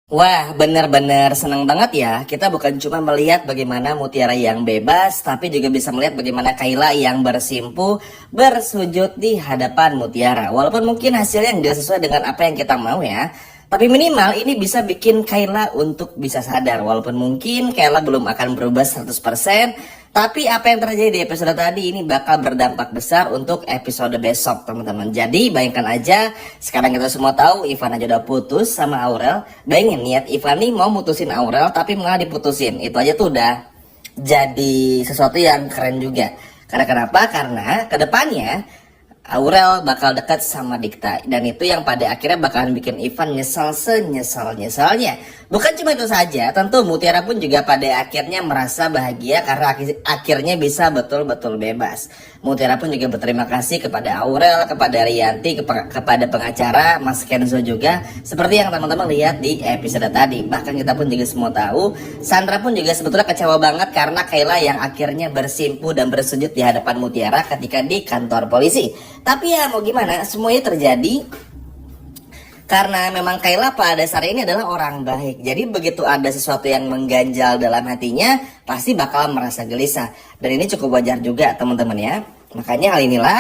Wah, benar-benar senang banget ya. Kita bukan cuma melihat bagaimana Mutiara yang bebas, tapi juga bisa melihat bagaimana Kayla yang bersimpu, bersujud di hadapan Mutiara. Walaupun mungkin hasilnya nggak sesuai dengan apa yang kita mau ya. Tapi minimal ini bisa bikin Kayla untuk bisa sadar. Walaupun mungkin Kayla belum akan berubah 100%. Tapi apa yang terjadi di episode tadi ini bakal berdampak besar untuk episode besok teman-teman. Jadi bayangkan aja sekarang kita semua tahu Ivan aja udah putus sama Aurel. Bayangin niat Ivan nih mau mutusin Aurel tapi malah diputusin. Itu aja tuh udah jadi sesuatu yang keren juga. Karena kenapa? Karena kedepannya Aurel bakal dekat sama Dikta. Dan itu yang pada akhirnya bakalan bikin Ivan nyesal senyesal-nyesalnya. Bukan cuma itu saja, tentu Mutiara pun juga pada akhirnya merasa bahagia karena akhirnya bisa betul-betul bebas. Mutiara pun juga berterima kasih kepada Aurel, kepada Rianti, kepada pengacara, Mas Kenzo juga. Seperti yang teman-teman lihat di episode tadi. Bahkan kita pun juga semua tahu, Sandra pun juga sebetulnya kecewa banget karena Kayla yang akhirnya bersimpu dan bersujud di hadapan Mutiara ketika di kantor polisi. Tapi ya mau gimana, semuanya terjadi karena memang Kayla pada dasarnya ini adalah orang baik. Jadi begitu ada sesuatu yang mengganjal dalam hatinya, pasti bakal merasa gelisah. Dan ini cukup wajar juga teman-teman ya. Makanya hal inilah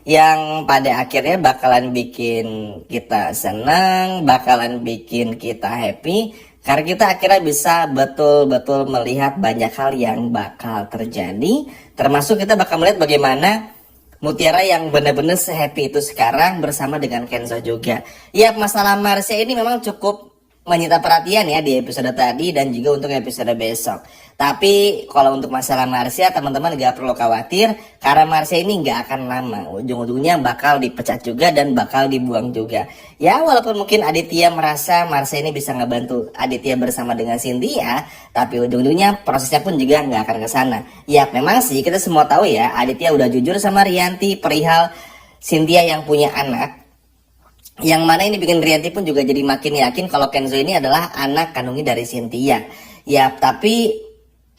yang pada akhirnya bakalan bikin kita senang, bakalan bikin kita happy. Karena kita akhirnya bisa betul-betul melihat banyak hal yang bakal terjadi. Termasuk kita bakal melihat bagaimana Mutiara yang benar-benar sehappy itu sekarang bersama dengan Kenzo juga. Ya, masalah Marsha ini memang cukup menyita perhatian ya di episode tadi dan juga untuk episode besok. Tapi kalau untuk masalah Marsha teman-teman gak perlu khawatir karena Marsha ini gak akan lama. Ujung-ujungnya bakal dipecat juga dan bakal dibuang juga. Ya walaupun mungkin Aditya merasa Marsha ini bisa ngebantu Aditya bersama dengan Cynthia, tapi ujung-ujungnya prosesnya pun juga gak akan ke sana. Ya memang sih kita semua tahu ya Aditya udah jujur sama Rianti perihal Cynthia yang punya anak. Yang mana ini bikin Rianti pun juga jadi makin yakin kalau Kenzo ini adalah anak kandungnya dari Cynthia. Ya tapi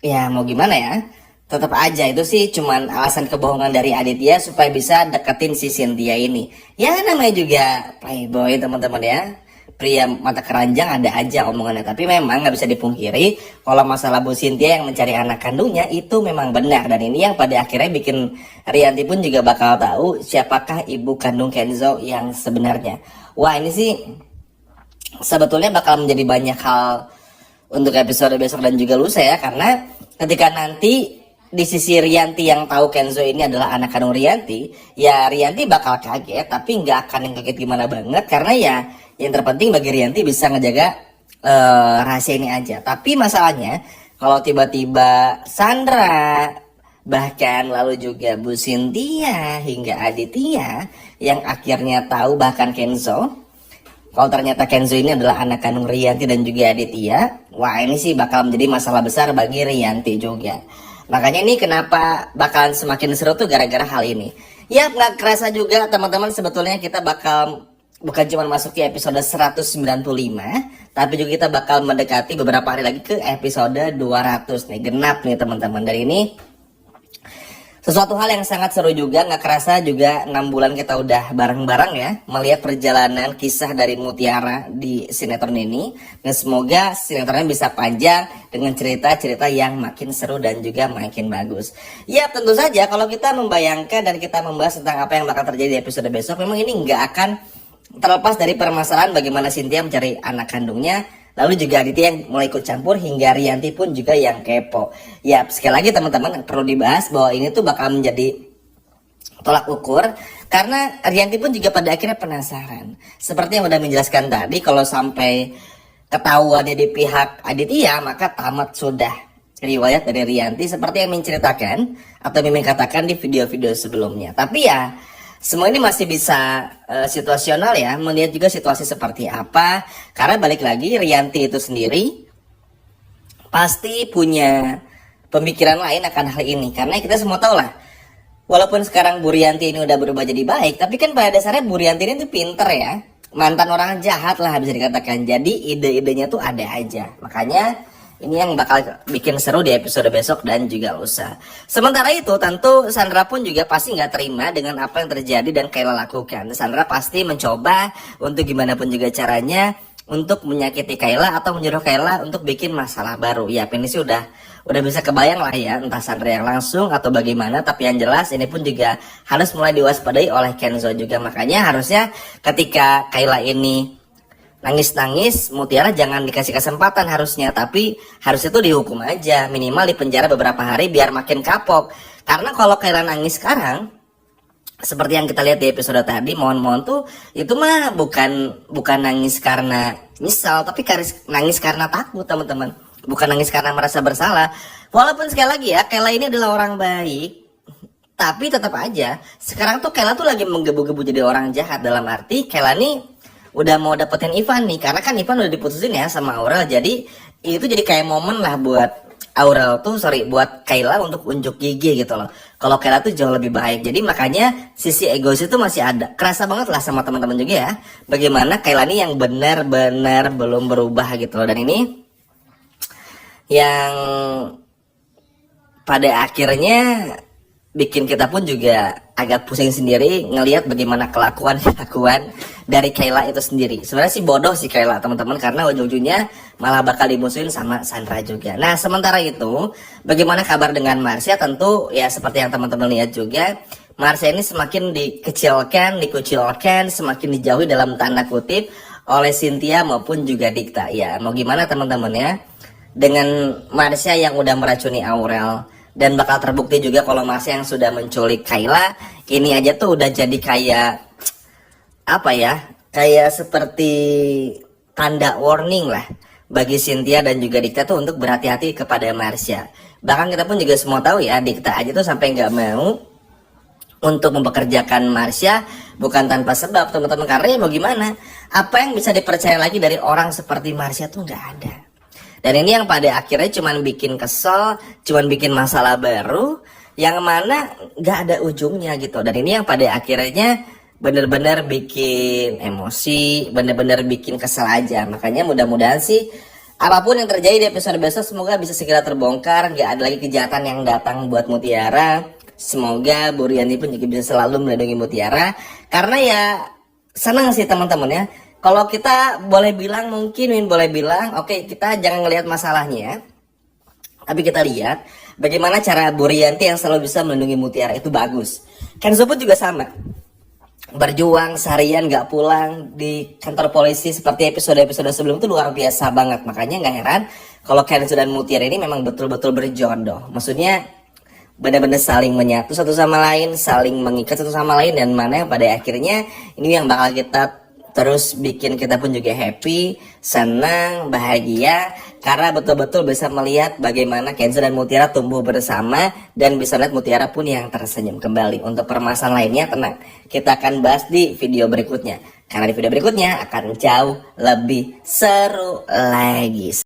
ya mau gimana ya, tetap aja itu sih cuman alasan kebohongan dari Aditya supaya bisa deketin si Cynthia ini. Ya namanya juga playboy teman-teman ya, pria mata keranjang ada aja omongannya. Tapi memang nggak bisa dipungkiri kalau masalah Bu Cynthia yang mencari anak kandungnya itu memang benar. Dan ini yang pada akhirnya bikin Rianti pun juga bakal tahu siapakah ibu kandung Kenzo yang sebenarnya. Wah ini sih sebetulnya bakal menjadi banyak hal untuk episode besok dan juga lusa ya. Karena ketika nanti di sisi Rianti yang tahu Kenzo ini adalah anak kandung Rianti, ya Rianti bakal kaget. Tapi nggak akan yang kaget gimana banget karena ya yang terpenting bagi Rianti bisa ngejaga rahasia ini aja. Tapi masalahnya kalau tiba-tiba Sandra, bahkan lalu juga Bu Cynthia hingga Aditya yang akhirnya tahu, bahkan Kenzo, kalau ternyata Kenzo ini adalah anak kandung Rianti dan juga Aditya, wah ini sih bakal menjadi masalah besar bagi Rianti juga. Makanya ini kenapa bakalan semakin seru tuh gara-gara hal ini. Ya nggak kerasa juga teman-teman, sebetulnya kita bakal bukan cuma masuk ke episode 195, tapi juga kita bakal mendekati beberapa hari lagi ke episode 200 nih, genap nih teman-teman. Dari ini sesuatu hal yang sangat seru juga, nggak kerasa juga 6 bulan kita udah bareng-bareng ya melihat perjalanan kisah dari Mutiara di sinetron ini. Dan semoga sinetronnya bisa panjang dengan cerita-cerita yang makin seru dan juga makin bagus. Ya tentu saja kalau kita membayangkan dan kita membahas tentang apa yang bakal terjadi di episode besok, memang ini nggak akan terlepas dari permasalahan bagaimana Cynthia mencari anak kandungnya, lalu juga Aditya yang mulai ikut campur hingga Rianti pun juga yang kepo. Ya sekali lagi teman-teman perlu dibahas bahwa ini tuh bakal menjadi tolak ukur karena Rianti pun juga pada akhirnya penasaran. Seperti yang udah menjelaskan tadi, kalau sampai ketahuannya di pihak Aditya maka tamat sudah riwayat dari Rianti seperti yang menceritakan atau Mimin katakan di video-video sebelumnya. Tapi ya semua ini masih bisa situasional ya, melihat juga situasi seperti apa. Karena balik lagi Rianti itu sendiri pasti punya pemikiran lain akan hal ini. Karena kita semua tahu lah, walaupun sekarang Bu Rianti ini udah berubah jadi baik, tapi kan pada dasarnya Bu Rianti ini tuh pinter ya, mantan orang jahat lah bisa dikatakan. Jadi ide-idenya tuh ada aja. Makanya ini yang bakal bikin seru di episode besok dan juga lusa. Sementara itu tentu Sandra pun juga pasti nggak terima dengan apa yang terjadi dan Kayla lakukan. Sandra pasti mencoba untuk gimana pun juga caranya untuk menyakiti Kayla atau menyuruh Kayla untuk bikin masalah baru. Ya ini sih udah bisa kebayang lah ya, entah Sandra yang langsung atau bagaimana, tapi yang jelas ini pun juga harus mulai diwaspadai oleh Kenzo juga. Makanya harusnya ketika Kayla ini nangis-nangis, Mutiara jangan dikasih kesempatan harusnya, tapi harusnya tuh dihukum aja, minimal di penjara beberapa hari biar makin kapok. Karena kalau Kayla nangis sekarang, seperti yang kita lihat di episode tadi, mohon tuh itu mah bukan nangis karena nyesal, tapi nangis karena takut, teman-teman. Bukan nangis karena merasa bersalah. Walaupun sekali lagi ya, Kayla ini adalah orang baik, tapi tetap aja sekarang tuh Kayla tuh lagi menggebu-gebu jadi orang jahat. Dalam arti Kayla nih udah mau dapetin Ivan nih, karena kan Ivan udah diputusin ya sama Aurel. Jadi itu jadi kayak momen lah buat buat Kayla untuk unjuk gigi gitu loh. Kalau Kayla tuh jauh lebih baik. Jadi makanya sisi egois itu masih ada. Kerasa banget lah sama teman-teman juga ya, bagaimana Kayla nih yang benar-benar belum berubah gitu loh. Dan ini yang pada akhirnya bikin kita pun juga agak pusing sendiri ngelihat bagaimana kelakuan dari Kayla itu sendiri. Sebenarnya sih bodoh sih Kayla, teman-teman, karena ujung-ujungnya malah bakal dimusuhin sama Sandra juga. Nah, sementara itu bagaimana kabar dengan Marsha? Tentu ya seperti yang teman-teman lihat juga, Marsha ini semakin dikucilkan, semakin dijauhi dalam tanda kutip oleh Cynthia maupun juga Dikta. Ya mau gimana teman-teman ya, dengan Marsha yang udah meracuni Aurel, dan bakal terbukti juga kalau Marsha yang sudah menculik Kayla, ini aja tuh udah jadi kayak apa ya, kayak seperti tanda warning lah bagi Cynthia dan juga Dikta tuh untuk berhati-hati kepada Marsha. Bahkan kita pun juga semua tahu ya, Dikta aja tuh sampai nggak mau untuk mempekerjakan Marsha bukan tanpa sebab, teman-teman. Karena ya mau gimana, apa yang bisa dipercaya lagi dari orang seperti Marsha tuh nggak ada. Dan ini yang pada akhirnya cuman bikin kesel, cuman bikin masalah baru yang mana gak ada ujungnya gitu. Dan ini yang pada akhirnya bener-bener bikin emosi, bener-bener bikin kesel aja. Makanya mudah-mudahan sih apapun yang terjadi di episode besok semoga bisa segera terbongkar, gak ada lagi kejahatan yang datang buat Mutiara. Semoga Bu Rianti pun juga bisa selalu melindungi Mutiara, karena ya senang sih teman-teman ya. Kalau kita boleh bilang, oke, kita jangan ngelihat masalahnya, tapi kita lihat bagaimana cara Bu Rianti yang selalu bisa melindungi Mutiara itu bagus. Kenzo pun juga sama, berjuang seharian gak pulang di kantor polisi seperti episode-episode sebelum itu luar biasa banget. Makanya gak heran kalau Kenzo dan Mutiara ini memang betul-betul berjodoh. Maksudnya benar-benar saling menyatu satu sama lain, saling mengikat satu sama lain, dan mana yang pada akhirnya ini yang bakal kita terus bikin kita pun juga happy, senang, bahagia, karena betul-betul bisa melihat bagaimana Kenzo dan Mutiara tumbuh bersama, dan bisa lihat Mutiara pun yang tersenyum kembali. Untuk permasalahan lainnya tenang, kita akan bahas di video berikutnya, karena di video berikutnya akan jauh lebih seru lagi.